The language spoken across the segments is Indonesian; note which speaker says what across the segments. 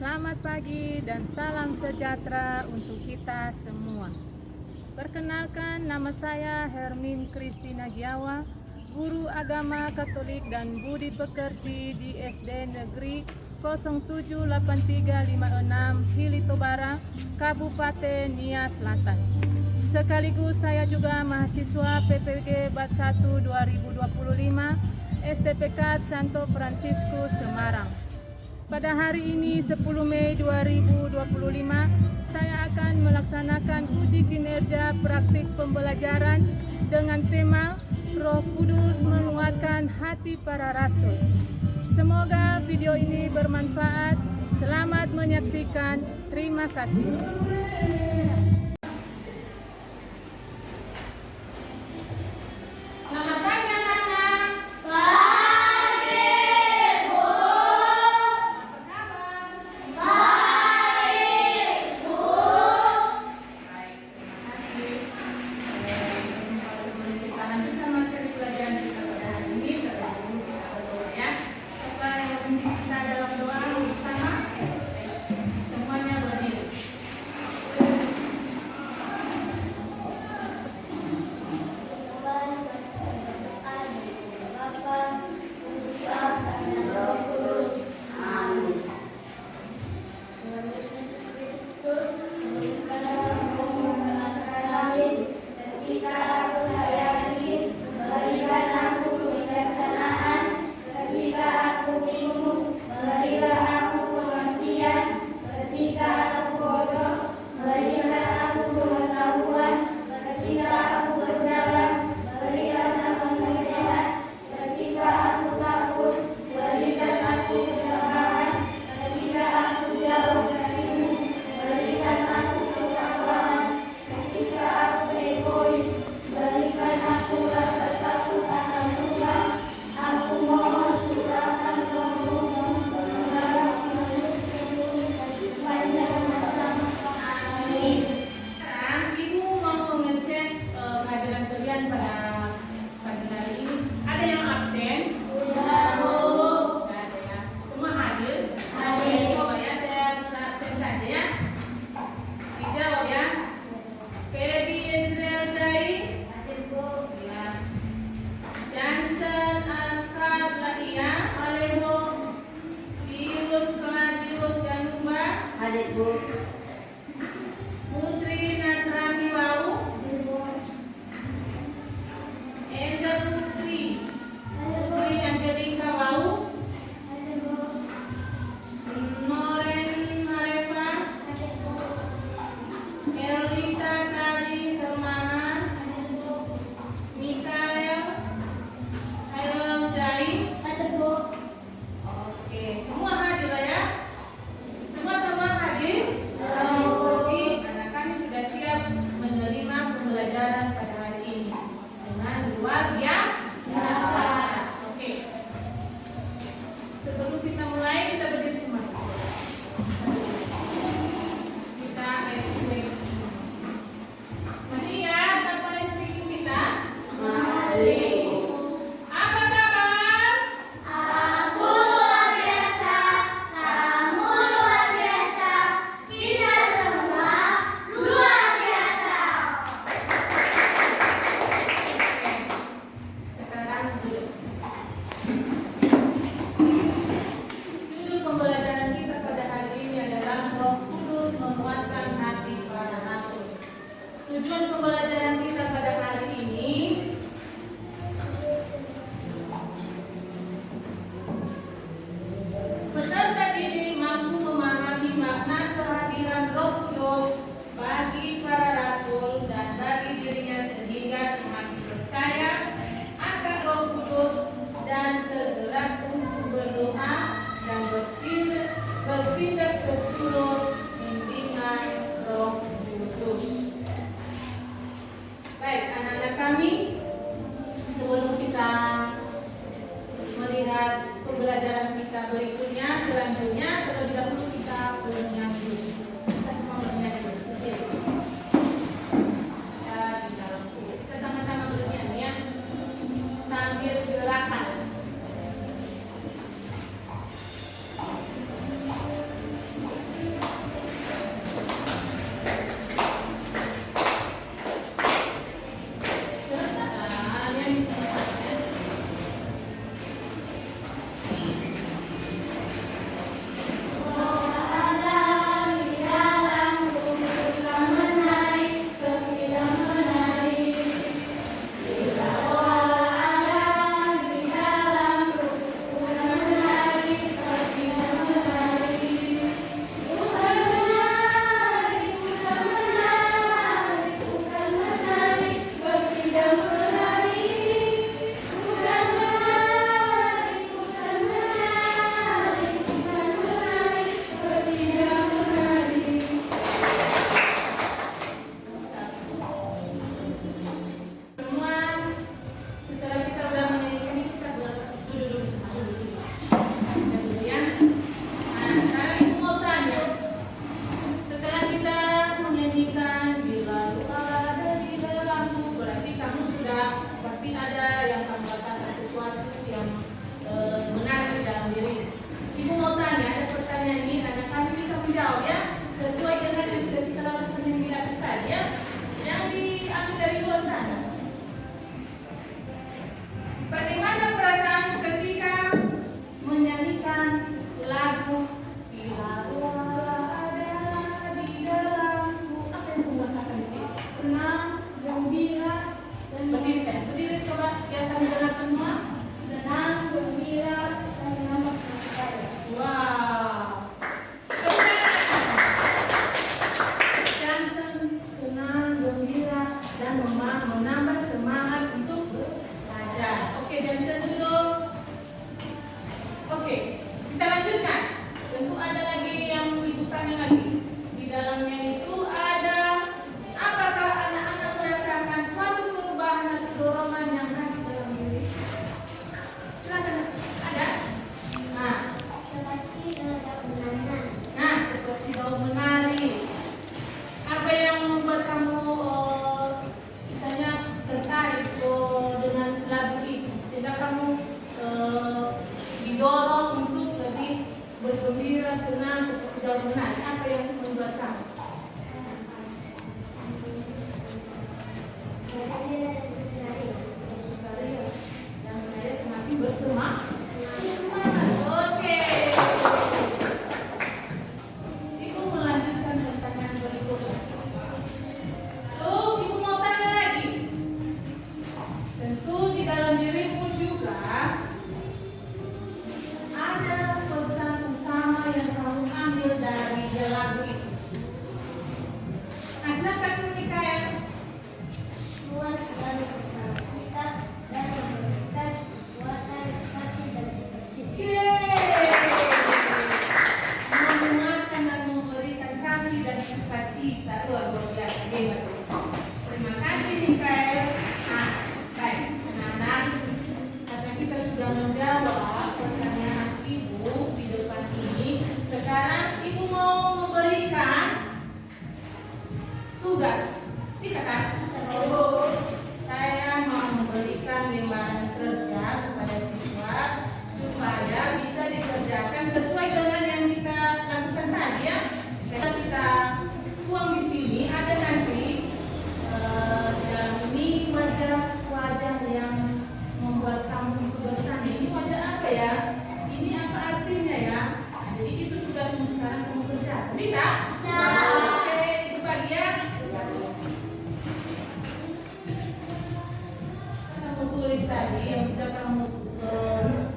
Speaker 1: Selamat pagi dan salam sejahtera untuk kita semua. Perkenalkan, nama saya Hermin Kristina Giawa, guru agama Katolik dan Budi Pekerti di SD Negeri 078356 Hilitobara, Kabupaten Nias Selatan. Sekaligus saya juga mahasiswa PPG Bat 1 2025 STPK Santo Fransiskus Semarang. Pada hari ini 10 Mei 2025, saya akan melaksanakan uji kinerja praktik pembelajaran dengan tema Roh Kudus menguatkan hati para rasul. Semoga video ini bermanfaat. Selamat menyaksikan. Terima kasih. Putri Nasrani Wau, Enda Putri Angelika Wau, Noren Marefa, Erlita Sari Sermahan, Mikael Hailal Jai. Oke, semua hadir ya? Semua hadir? tanya lagi. Di dalamnya itu ada, apakah anak-anak merasakan suatu perubahan atau dorongan yang ada dalam diri? Silakan. Ada? Nah, seperti daun menari. Apa yang membuat kamu misalnya tertarik dengan lagu itu sehingga kamu didorong untuk lebih bergembira, senang seperti daun menari? Apa yang membuat kamu? Yang saya semakin bersemangat. Oke. Ibu melanjutkan pertanyaan berikutnya. Ibu mau tanya lagi. Tentu di dalam dirimu juga ada pesan utama yang kamu ambil dari lagu itu. Nah, silakan Mikael.
Speaker 2: Tuhan selalu bersama kita dan memberikan kekuatan, kasih dan sukacita.
Speaker 1: Menguatkan dan memberikan kasih dan sukacita. Luar biasa, hebat. Terima kasih Mikael. Nah, baik, anak-anak, karena kita sudah menjawab pertanyaan ibu di depan ini, sekarang ibu mau memberikan tugas. Bisa kan? Saya mau memberikan lembaran kerja kepada siswa supaya bisa dikerjakan sesuai dengan yang kita lakukan tadi ya. Misalnya kita tuang di sini ada nanti yang ini wajah yang membuat kamu bertanya, ini wajah apa ya? Ini apa artinya ya? Nah, jadi itu tugasmu sekarang kamu kerjakan. Bisa?
Speaker 2: Bisa.
Speaker 1: Oke, itu bagian. Kamu tulis tadi yang sudah kamu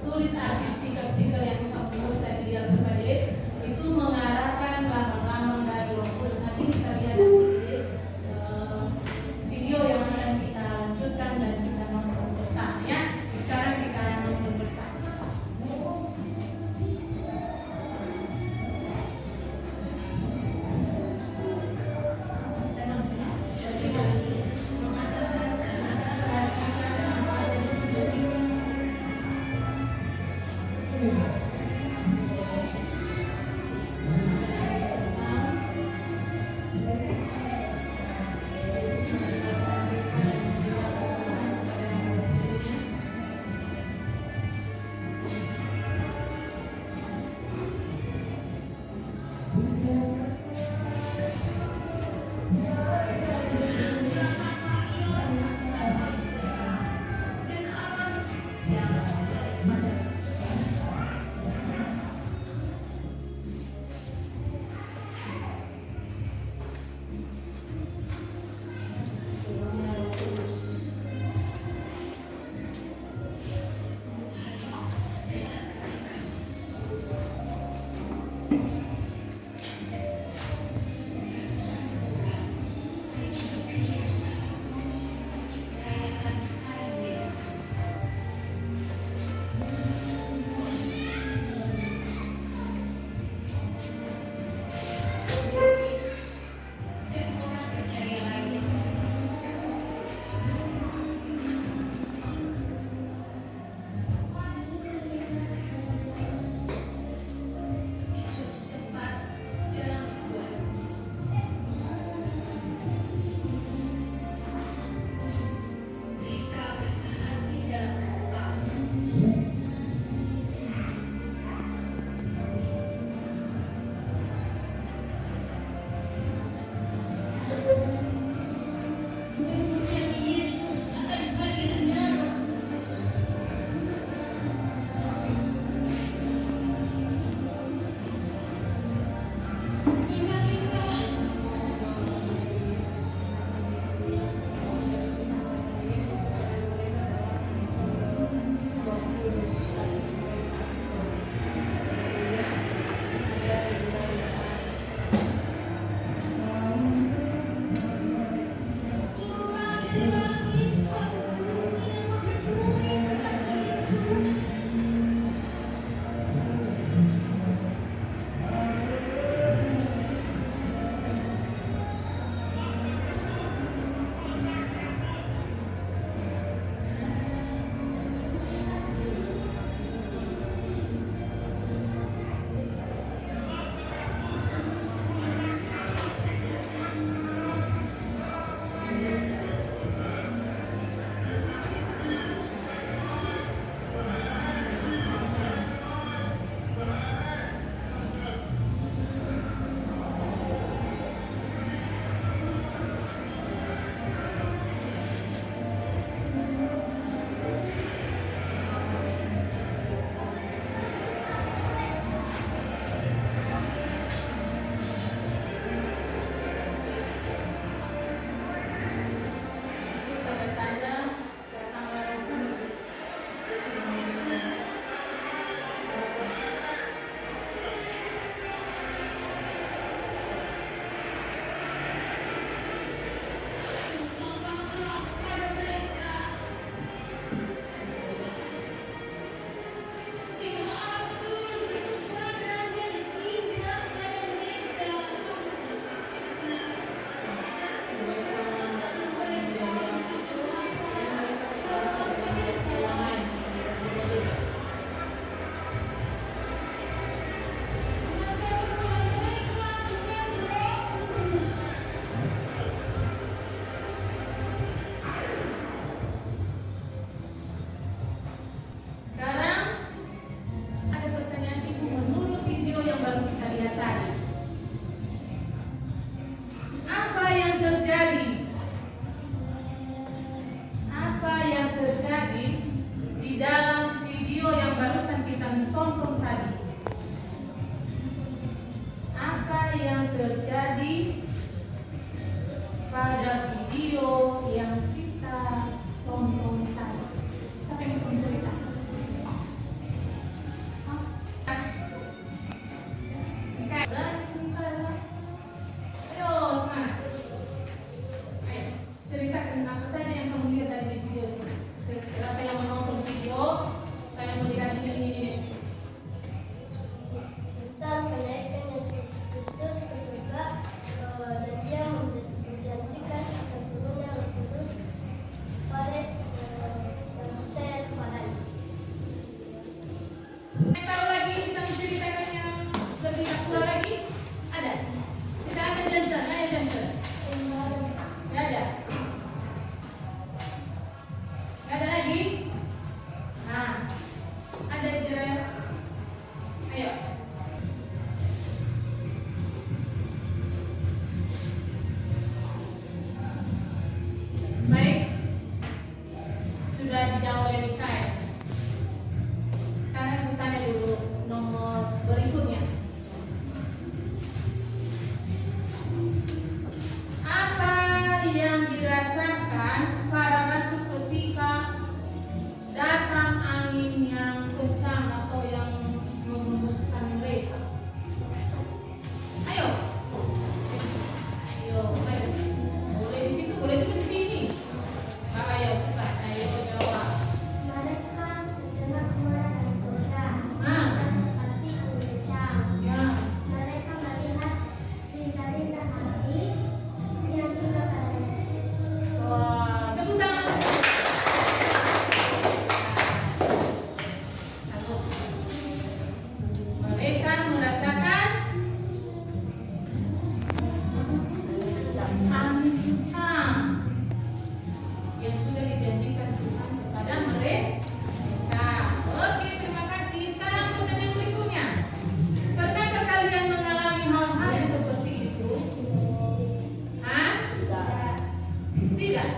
Speaker 1: tulis artikel yang kamu tulis tadi di alfabet itu mengarahkan lambang-lambang dari Roh Kudus. Nanti kita lihat di video yang akan kita lanjutkan dan kita nonton bersama ya. Sekarang kita nonton bersama. yang terjadi pada video yang kita tonton tadi. Siapa yang bisa mencerita? Berani sebentar. Ayo, semangat. Ayo, ceritakan apa saja yang kamu lihat dari video itu. Saya menonton video, saya melihat ini.
Speaker 2: Tentang kenaikan Yesus Kristus ke surga, dan dia menjanjikan akan turunnya Roh Kudus pada yang percaya kepadanya.
Speaker 1: Tahu lagi bisa menceritakan yang lebih akurat lagi? Ada? Sudah ada Johnson? Ayo Johnson. Nggak ada? Nggak ada lagi? Nah, ada Israel. Ayo. Baik. Sudah dijawab oleh Mikael. Sekarang kita tanya dulu nomor berikutnya. Apa yang dirasakan para rasul ketika datang angin yang kencang atau yang menghembuskan mereka? Ayo. Ayo, ayo. Boleh di situ, boleh juga di sini. Ayo, cepat. Ayo jawab.
Speaker 2: Mereka mendengar suara dari surga,
Speaker 1: Nah.
Speaker 2: dan seperti angin kencang.
Speaker 1: Ya.
Speaker 2: Mereka melihat bintang-bintang api yang turun padanya.
Speaker 1: Wah, tepuk tangan. Satu. Mereka merasakan angin kencang yang sudah dijanjikan Tuhan kepada mereka. Oke, terima kasih. Sekarang pertanyaan berikutnya. Pernahkah kalian mengalami hal-hal yang seperti itu? Hah? Tidak.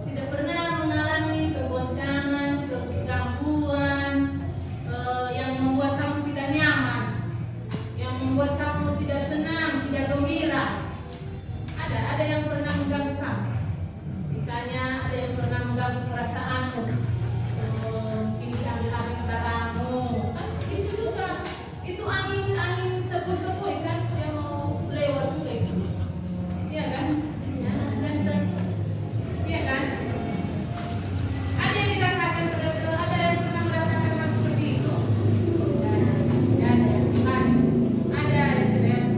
Speaker 1: Tidak pernah mengalami kegoncangan, kegangguan yang membuat kamu tidak nyaman, yang membuat kamu tidak senang, tidak gembira. Ada yang pernah mengganggu kamu. Misalnya ada yang pernah mengganggu perasaanmu. Mungkin diambil-ambil barangmu. Kan itu juga. Itu angin sepoi-sepoi kan yang mau lewat juga itu. Iya kan? Iya kan? Ada yang dirasakan, ada yang pernah merasakan hal seperti itu? Ada, Israel.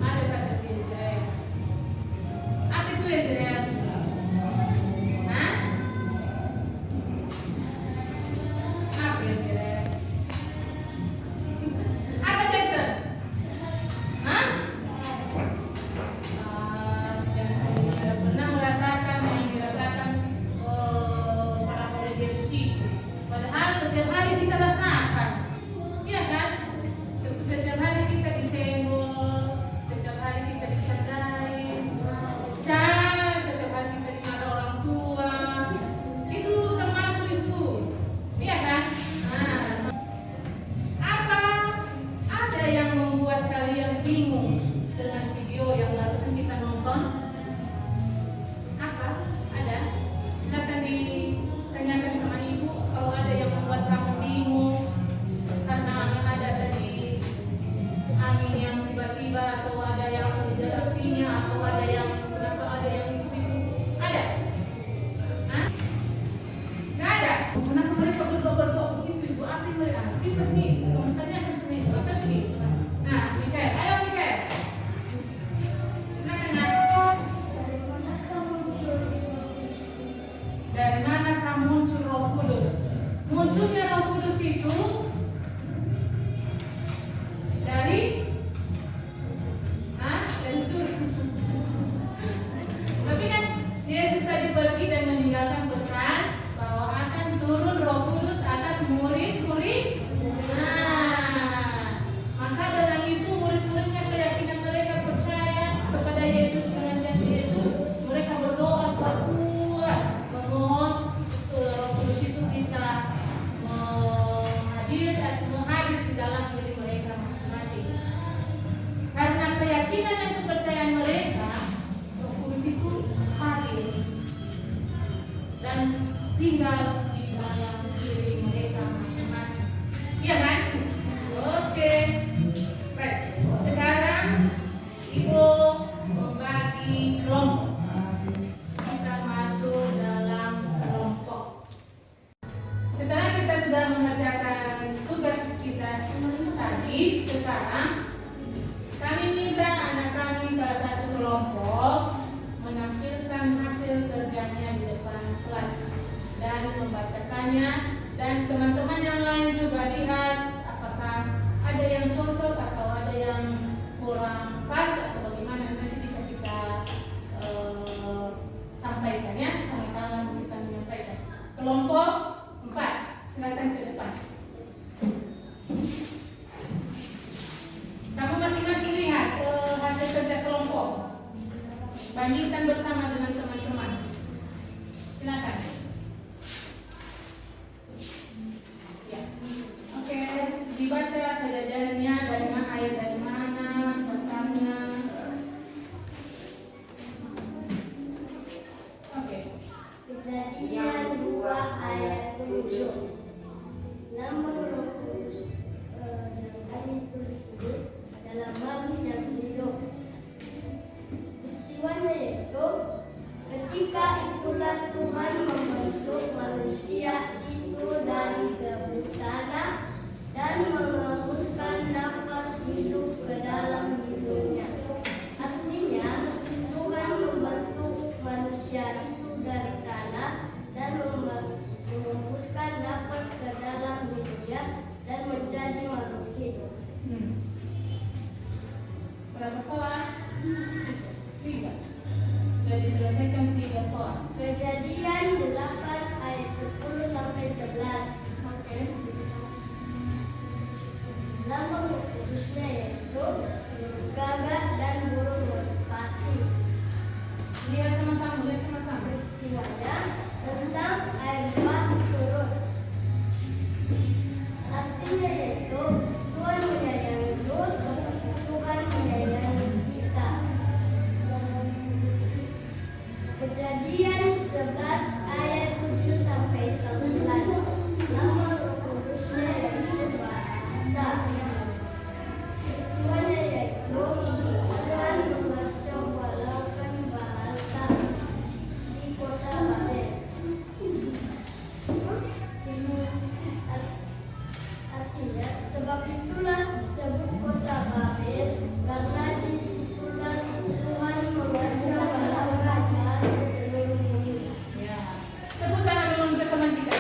Speaker 1: Ada kata si Israel. Apa itu Israel? Hah? Apa Israel? Apa Jason? Hah? Sekian saya tidak pernah merasakan yang dirasakan para murid Yesus itu. Padahal setiap hari kita rasakan, iya kan? Setiap hari kita disenggol, setiap hari kita disadarin, setiap hari kita dimarahi orang tua, itu termasuk itu, iya kan? Nah, apa ada yang membuat kalian bingung dengan video yang barusan kita nonton? Apa? Ada? Silakan ditanyakan sama ibu kalau ada yang membuat kamu bingung karena ada tadi angin yang tiba-tiba, atau ada yang tidak artinya, atau ada yang kenapa ada yang itu. Ada? Hah? Nggak ada? Kenapa mereka berdoa begitu ibu? Apa yang mereka? Bisa nih, kamu tanyakan sama ibu. Apa begini? Nah, Mikael, ayo Mikael. Silakan, Nak. Dari manakah muncul Roh Kudus? Munculnya Roh Kudus itu dari surga. keyakinan dan kepercayaan mereka, Roh Kudus itu hadir dan tinggal di dalam diri mereka masing-masing. Iya kan? Oke. Baik. Sekarang Ibu membagi kelompok. Kita masuk dalam kelompok. Setelah kita sudah mengerjakan tugas kita tadi, sekarang kami minta anak kami salah satu kelompok menampilkan hasil kerjanya di depan kelas dan membacakannya, dan teman-teman yang lain juga lihat apakah ada yang cocok atau ada yang kurang pas atau bagaimana, nanti bisa kita sampaikan ya, sama-sama kita menyampaikan. Kelompok 4, silakan ke depan. Kamu masing-masing lihat hasil kerja kelompok, bandingkan bersama dengan teman-teman. Silakan. Ya. Oke, dibaca kejadiannya dari mana, ayat dari mana, pasalnya. Oke.
Speaker 2: Kejadian 2 ayat 7. Nama Roh Kudus yang kami tulis ini adalah bagi dan hidup. Peristiwanya yaitu ketika itulah Tuhan membentuk manusia itu dari debu tanah dan menghembuskan nafas hidup ke dalam hidupnya. Aslinya Tuhan membentuk manusia itu dari tanah dan menghembuskan nafas ke dalam hidupnya dan menjadi makhluk hidup.
Speaker 1: Berapa soal? 3. Sudah diselesaikan 3 soal.
Speaker 2: Kejadian 8 ayat 10 sampai 11.
Speaker 1: Oke.
Speaker 2: Nama Roh Kudusnya yaitu gagak dan burung merpati.
Speaker 1: Lihat sama kamu, lihat sama kamu.
Speaker 2: Peristiwanya tentang air bah surut. Pastinya yaitu Tuhan menyayangimu seperti Tuhan menyayangi kita. Kejadian 11 ayat 7 sampai 11. Nama Roh Kudusnya yaitu bahasa. Peristiwanya yaitu Tuhan mempercobakan bahasa di kota Babel. Artinya, sebab itulah disebut kota Babel, karena disitulah Tuhan mempercobakan bahasa seluruh bumi.
Speaker 1: Ya. Tepuk tangan dulu untuk teman kita.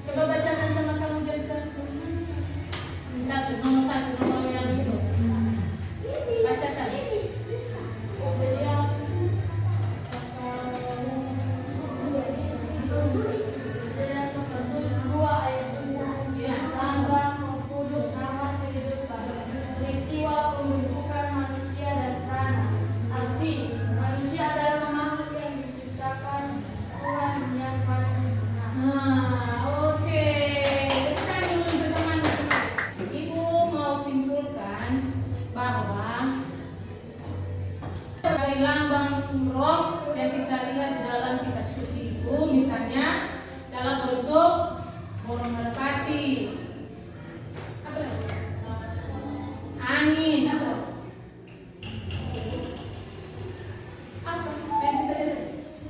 Speaker 1: Coba bacakan sama kamu jadi satu. Nomor 1, nomor yang itu. Bacakan. Ya.
Speaker 2: Lambang Roh Kudus, nafas kehidupan. Peristiwa pembentukan manusia dan tanah. Arti, manusia adalah makhluk yang diciptakan Tuhan yang paling sempurna.
Speaker 1: Oke. Tekan dulu untuk teman-teman. Ibu mau simpulkan bahwa dari lambang roh yang kita lihat di dalam kitab suci itu, misalnya dalam bentuk burung merpati, apa lagi? Angin, apa lagi? Apa yang kita lihat?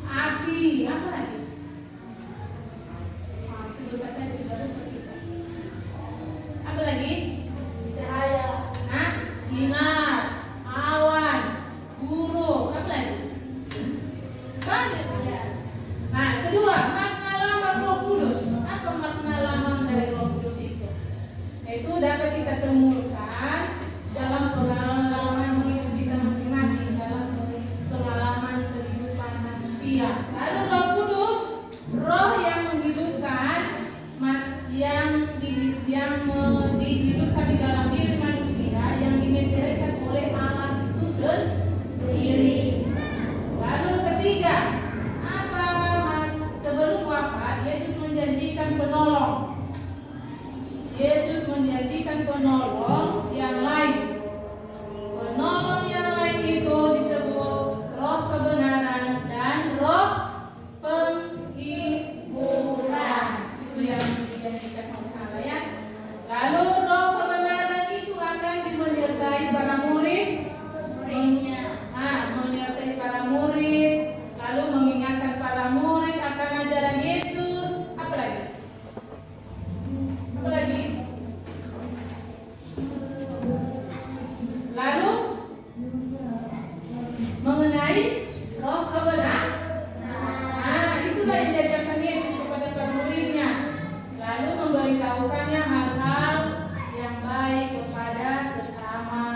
Speaker 1: Api, apa lagi? Sebutkan saja sudah lupa kita. Apa lagi?
Speaker 2: Cahaya,
Speaker 1: Sinar, awan, burung, apa lagi? Banyak. Nah, kedua, makna lambang Roh Kudus. Apa makna lambang dari Roh Kudus itu? Yaitu dapat kita temukan dalam pengalaman hidup kita masing-masing, dalam pengalaman kehidupan manusia. Lalu Roh Kudus, roh yang menghidupkan, yang dihidupkan di dalam diri manusia, yang dimeteraikan oleh Allah itu sendiri. Lalu ketiga, apa mas? Sebelum wafat, Yesus menjanjikan penolong. Yesus menjanjikan
Speaker 3: penolong yang lain. Penolong yang lain itu disebut roh kebenaran dan roh penghiburan. Itu yang dijanjikan oleh Allah ya. Lalu roh kebenaran itu akan menyertai para muridnya. Menyertai para murid, lalu mengingatkan para murid akan ajaran Yesus. Apa lagi? Apa lagi? Lalu mengenai roh kebenaran. Itulah yang diajarkan Yesus kepada para muridnya. Lalu memberitahukannya hal-hal yang baik kepada sesama,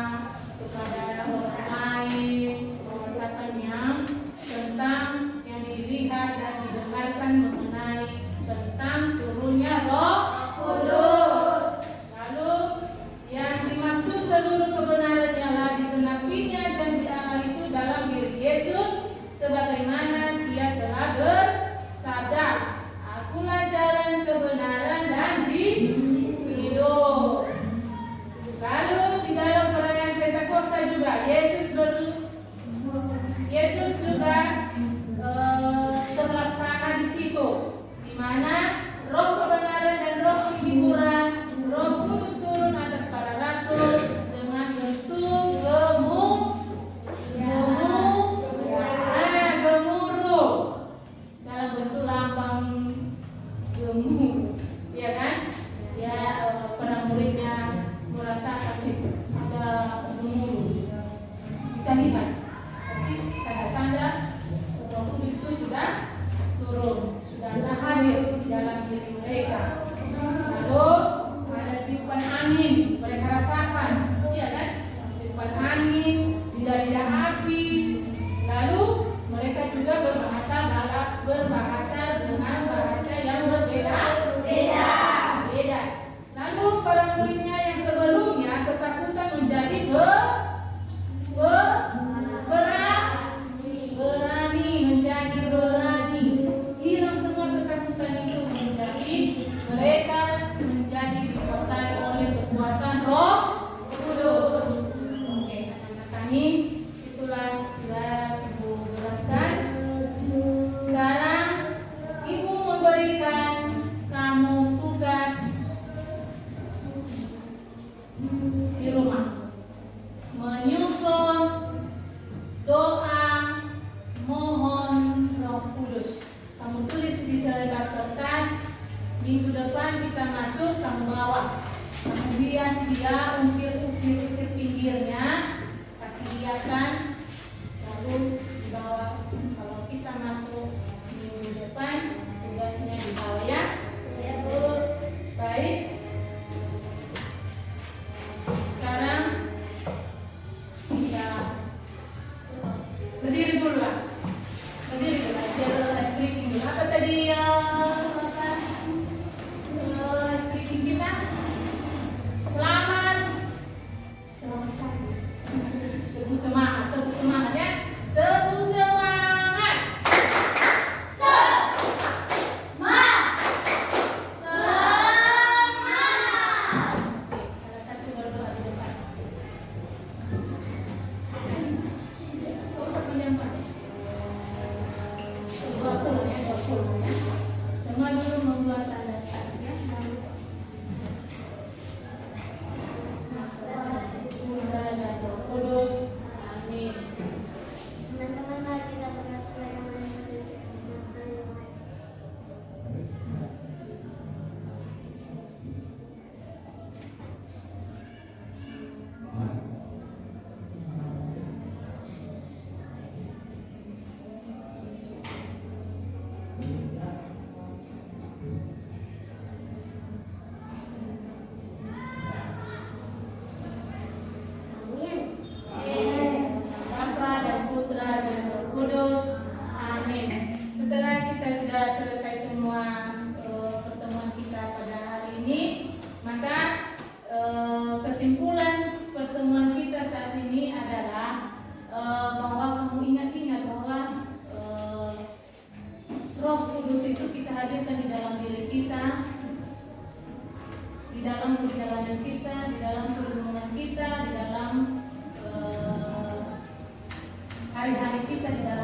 Speaker 3: kepada orang lain, perkataan yang tentang yang dilihat dan didengarkan mengenai tentang turunnya Roh Kudus. Lalu yang dimaksud seluruh kebenaran ialah digenapinya janji Allah itu dalam diri Yesus, sebagaimana Dia telah bersabda, "Akulah jalan, kebenaran dan hidup." Lalu di dalam perayaan Pentakosta juga Yesus juga terlaksana di situ, di mana roh kebenaran dan roh penghiburan, Roh Kudus turun atas para rasul dengan bentuk gemuruh, dalam bentuk lambang gemuruh, ya kan? Ya, para muridnya merasakan ada gemuruh. Kita lihat, tanda-tanda Roh Kudus itu sudah turun, sudah hadir di dalam diri mereka. Lalu ada tiupan angin, mereka rasakan, iya kan? Tiupan angin, lidah-lidah api. Lalu mereka juga berbahasa dengan bahasa yang berbeda. Lalu para muridnya yang sebelumnya ketakutan menjadi berani. Hilang semua ketakutan itu, mereka menjadi dikuasai oleh kekuatan Roh Kudus. Oke, anak-anak kami, itulah jelas Ibu jelaskan. Sekarang Ibu memberikan kamu tugas di rumah, menyusun doa mohon Roh Kudus. Kamu tulis di selembar kertas. Minggu depan kita masuk, kamu bawa, kamu hias dia, ukir pinggirnya, kasih hiasan, lalu dibawa. Kalau kita masuk minggu depan, tugasnya dibawa ya. Baik. Sekarang kita berdiri dulu lah. Biar speaking dulu. Apa tadi speaking kita? Selamat pagi. Teguh semangat ya. Teguh semangat. Salah satu berdoa di depan. Kau usah pinjam Pak. 20 ya. Semua dulu membuat tanda tanda ya. Putra dan Roh Kudus. Amin.
Speaker 2: Teman-teman, mari kita berdoa yang menjadi peserta yang baik.
Speaker 3: Bapa dan Putra dan Roh Kudus. Amin. Setelah kita sudah selesai semua pertemuan kita pada hari ini, maka kesimpulan pertemuan kita saat ini adalah bahwa kamu ingat-ingat bahwa Roh Kudus itu kita hadirkan di dalam diri kita, di dalam perjalanan kita, di dalam hubungan kita, di dalam hari-hari kita, di dalam